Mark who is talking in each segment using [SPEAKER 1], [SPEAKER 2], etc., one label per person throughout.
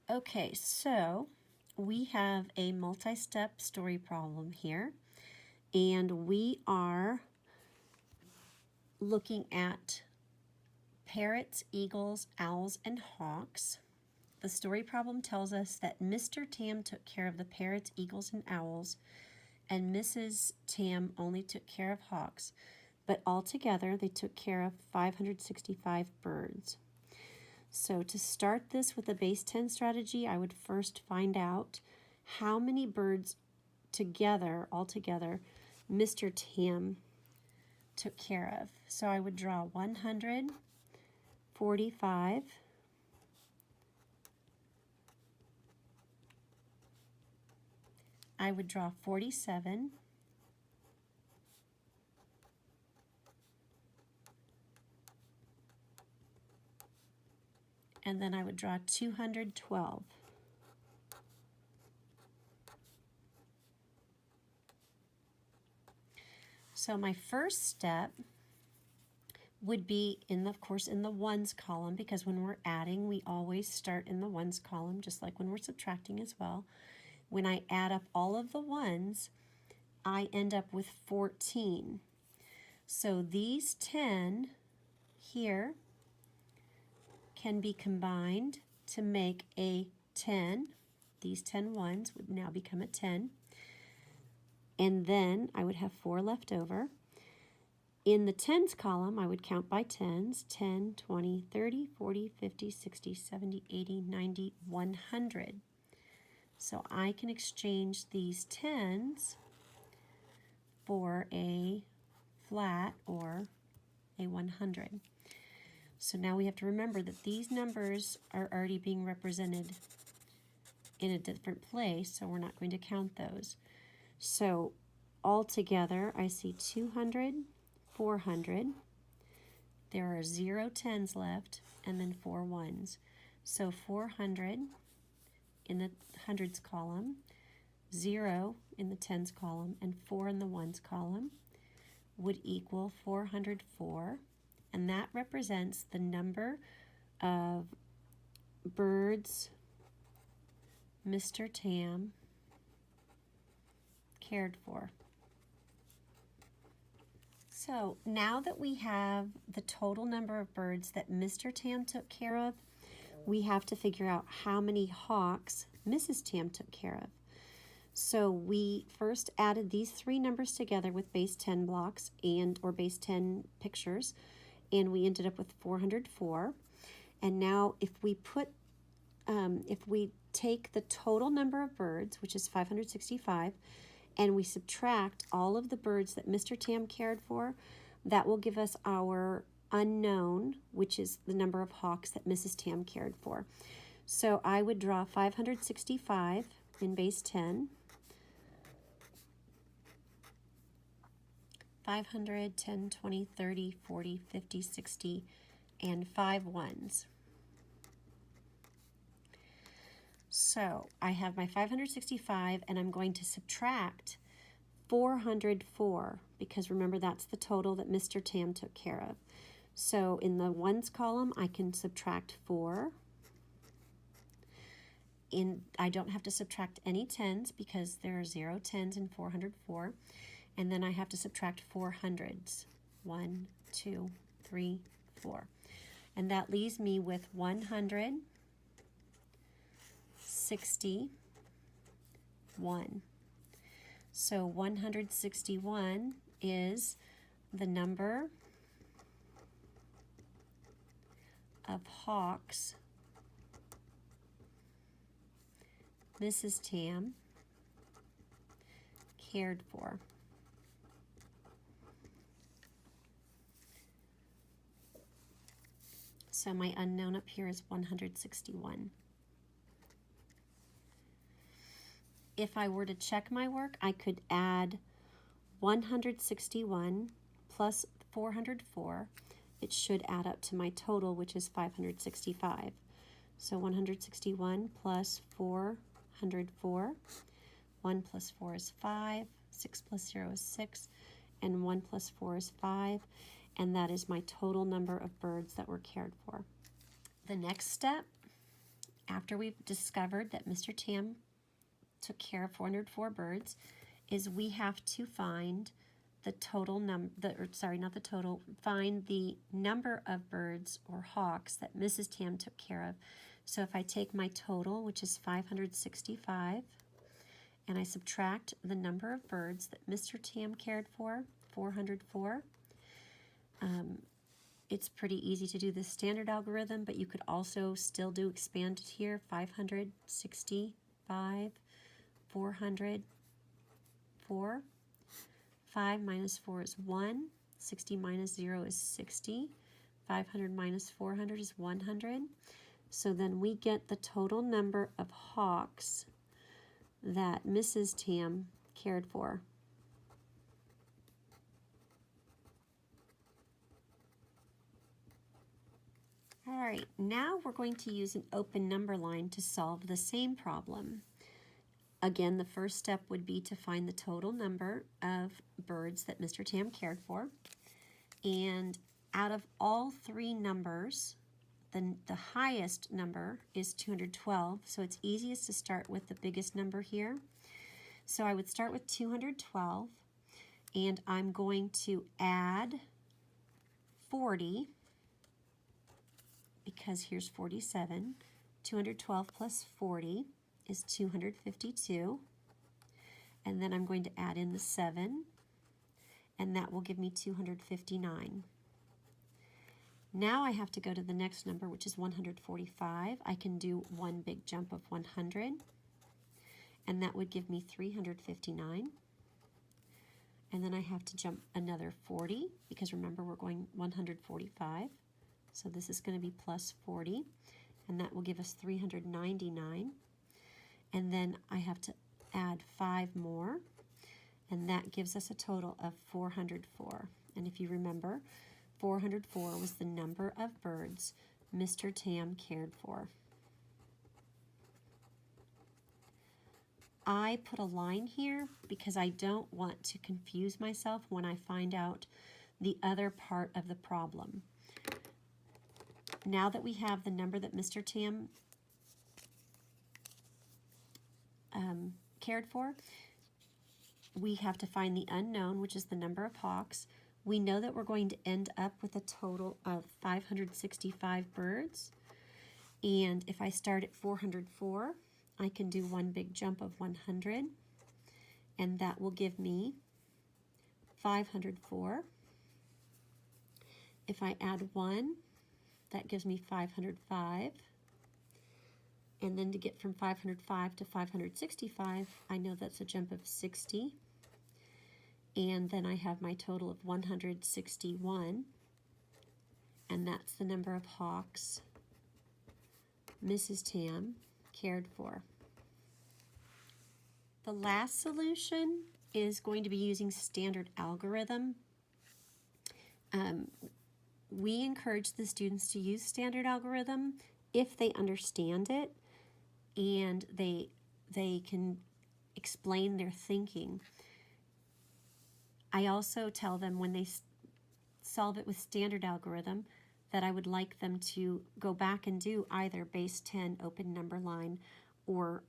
[SPEAKER 1] Okay, so we have a multi-step story problem here, and we are looking at parrots, eagles, owls, and hawks. The story problem tells us that Mr. Tam took care of the parrots, eagles, and owls, and Mrs. Tam only took care of hawks, but altogether they took care of 565 birds. So to start this with a base 10 strategy, I would first find out how many birds altogether, Mr. Tam took care of. So I would draw 145. I would draw 47. And then I would draw 212. So my first step would be, of course, in the ones column, because when we're adding, we always start in the ones column, just like when we're subtracting as well. When I add up all of the ones, I end up with 14. So these 10 here can be combined to make a 10. These 10 ones would now become a 10. And then I would have 4 left over. In the tens column, I would count by tens, 10, 20, 30, 40, 50, 60, 70, 80, 90, 100. So I can exchange these tens for a flat or a 100. So now we have to remember that these numbers are already being represented in a different place, so we're not going to count those. So altogether, I see 200, 400. There are 0 tens left, and then 4 ones. So 400 in the hundreds column, 0 in the tens column, and 4 in the ones column would equal 404. And that represents the number of birds Mr. Tam cared for. So now that we have the total number of birds that Mr. Tam took care of, we have to figure out how many hawks Mrs. Tam took care of. So we first added these 3 numbers together with base 10 blocks or base 10 pictures, and we ended up with 404. And now if we take the total number of birds, which is 565, and we subtract all of the birds that Mr. Tam cared for, that will give us our unknown, which is the number of hawks that Mrs. Tam cared for. So I would draw 565 in base 10. 500, 10, 20, 30, 40, 50, 60, and 5 ones. So I have my 565, and I'm going to subtract 404, because remember, that's the total that Mr. Tam took care of. So in the ones column, I can subtract 4. I don't have to subtract any tens because there are 0 tens in 404. And then I have to subtract 4 hundreds. 1, 2, 3, 4. And that leaves me with 161. So 161 is the number of hawks Mrs. Tam cared for. So my unknown up here is 161. If I were to check my work, I could add 161 plus 404. It should add up to my total, which is 565. So 161 plus 404. 1 plus 4 is 5. 6 plus 0 is 6. And 1 plus 4 is 5. And that is my total number of birds that were cared for. The next step, after we've discovered that Mr. Tam took care of 404 birds, is we have to find the total number, not the total, find the number of birds or hawks that Mrs. Tam took care of. So if I take my total, which is 565, and I subtract the number of birds that Mr. Tam cared for, 404, it's pretty easy to do the standard algorithm, but you could also still do expanded here, 565, 404. 5 minus 4 is 1. 60 minus 0 is 60. 500 minus 400 is 100. So then we get the total number of hawks that Mrs. Tam cared for. All right, now we're going to use an open number line to solve the same problem. Again, the first step would be to find the total number of birds that Mr. Tam cared for. And out of all three numbers, the highest number is 212, so it's easiest to start with the biggest number here. So I would start with 212, and I'm going to add 40, because here's 47. 212 plus 40 is 252, and then I'm going to add in the 7, and that will give me 259. Now I have to go to the next number, which is 145. I can do one big jump of 100, and that would give me 359. And then I have to jump another 40, because remember we're going 145. So this is going to be plus 40, and that will give us 399. And then I have to add 5 more, and that gives us a total of 404. And if you remember, 404 was the number of birds Mr. Tam cared for. I put a line here because I don't want to confuse myself when I find out the other part of the problem. Now that we have the number that Mr. Tam cared for, we have to find the unknown, which is the number of hawks. We know that we're going to end up with a total of 565 birds. And if I start at 404, I can do one big jump of 100, and that will give me 504. If I add 1, that gives me 505. And then to get from 505 to 565, I know that's a jump of 60. And then I have my total of 161. And that's the number of hawks Mrs. Tam cared for. The last solution is going to be using standard algorithm. We encourage the students to use standard algorithm if they understand it and they can explain their thinking. I also tell them when they solve it with standard algorithm that I would like them to go back and do either base 10 open number line or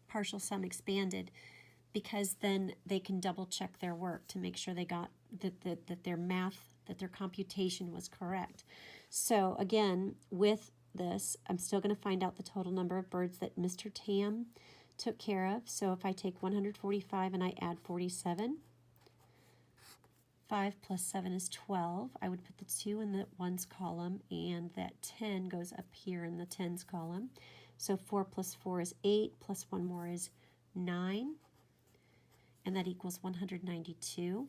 [SPEAKER 1] partial sum expanded, because then they can double check their work to make sure they got that their math, that their computation was correct. So again, with this, I'm still going to find out the total number of birds that Mr. Tam took care of. So if I take 145 and I add 47, 5 plus 7 is 12. I would put the 2 in the ones column, and that 10 goes up here in the tens column. So 4 plus 4 is 8, plus 1 more is 9, and that equals 192.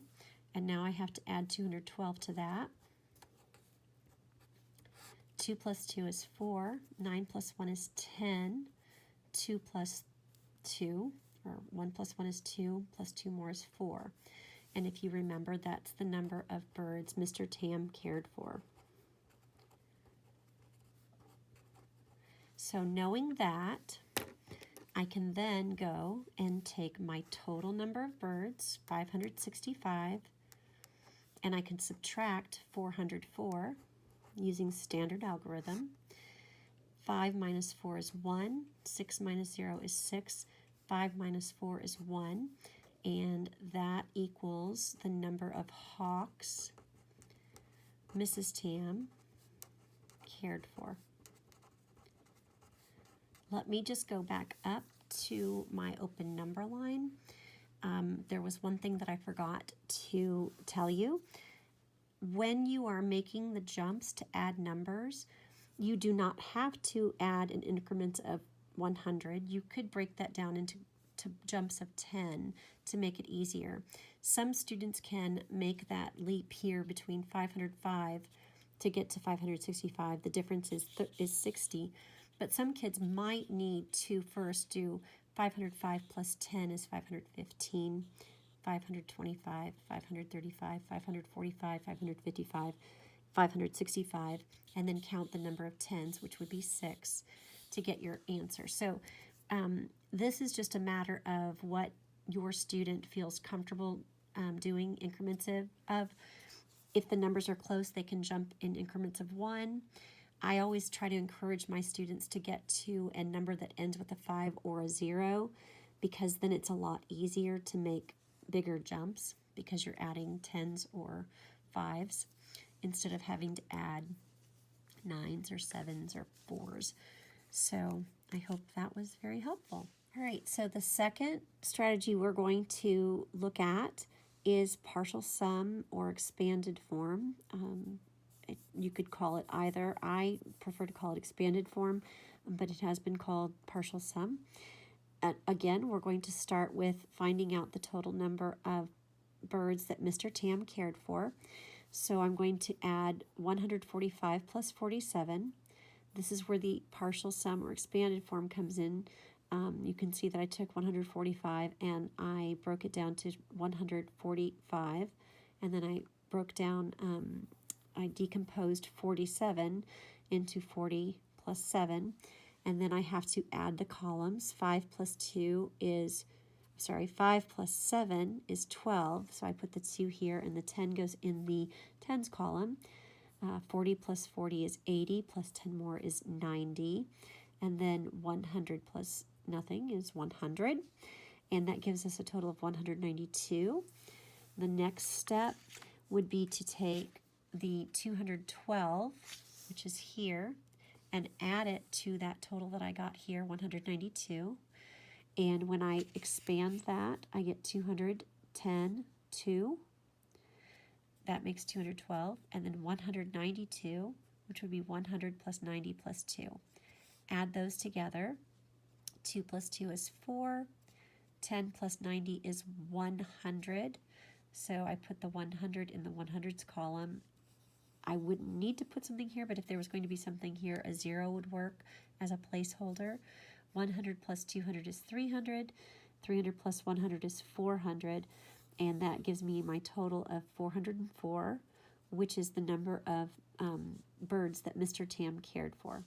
[SPEAKER 1] And now I have to add 212 to that. 2 plus 2 is 4, 9 plus 1 is 10, 2 plus 2, or 1 plus 1 is 2, plus 2 more is 4. And if you remember, that's the number of birds Mr. Tam cared for. So knowing that, I can then go and take my total number of birds, 565, and I can subtract 404 using standard algorithm. 5 minus 4 is 1, 6 minus 0 is 6, 5 minus 4 is 1, and that equals the number of hawks Mrs. Tam cared for. Let me just go back up to my open number line. There was one thing that I forgot to tell you. When you are making the jumps to add numbers, you do not have to add in increments of 100. You could break that down into jumps of 10 to make it easier. Some students can make that leap here between 505 to get to 565. The difference is 60. But some kids might need to first do 505 plus 10 is 515, 525, 535, 545, 555, 565, and then count the number of tens, which would be 6, to get your answer. So this is just a matter of what your student feels comfortable doing increments of. If the numbers are close, they can jump in increments of 1. I always try to encourage my students to get to a number that ends with a 5 or a 0, because then it's a lot easier to make bigger jumps because you're adding 10s or 5s instead of having to add 9s or 7s or 4s. So I hope that was very helpful. All right, so the second strategy we're going to look at is partial sum or expanded form. You could call it either. I prefer to call it expanded form, but it has been called partial sum. Again, we're going to start with finding out the total number of birds that Mr. Tam cared for. So I'm going to add 145 plus 47. This is where the partial sum or expanded form comes in. You can see that I took 145 and I broke it down to 145, and then I broke down, I decomposed 47 into 40 plus 7, and then I have to add the columns. 5 plus 7 is 12, so I put the 2 here, and the 10 goes in the tens column. 40 plus 40 is 80, plus 10 more is 90, and then 100 plus nothing is 100, and that gives us a total of 192. The next step would be to take the 212, which is here, and add it to that total that I got here, 192. And when I expand that, I get 210, 2. That makes 212. And then 192, which would be 100 plus 90 plus 2. Add those together. 2 plus 2 is 4. 10 plus 90 is 100. So I put the 100 in the 100s column. I wouldn't need to put something here, but if there was going to be something here, a 0 would work as a placeholder. 100 plus 200 is 300. 300 plus 100 is 400. And that gives me my total of 404, which is the number of birds that Mr. Tam cared for.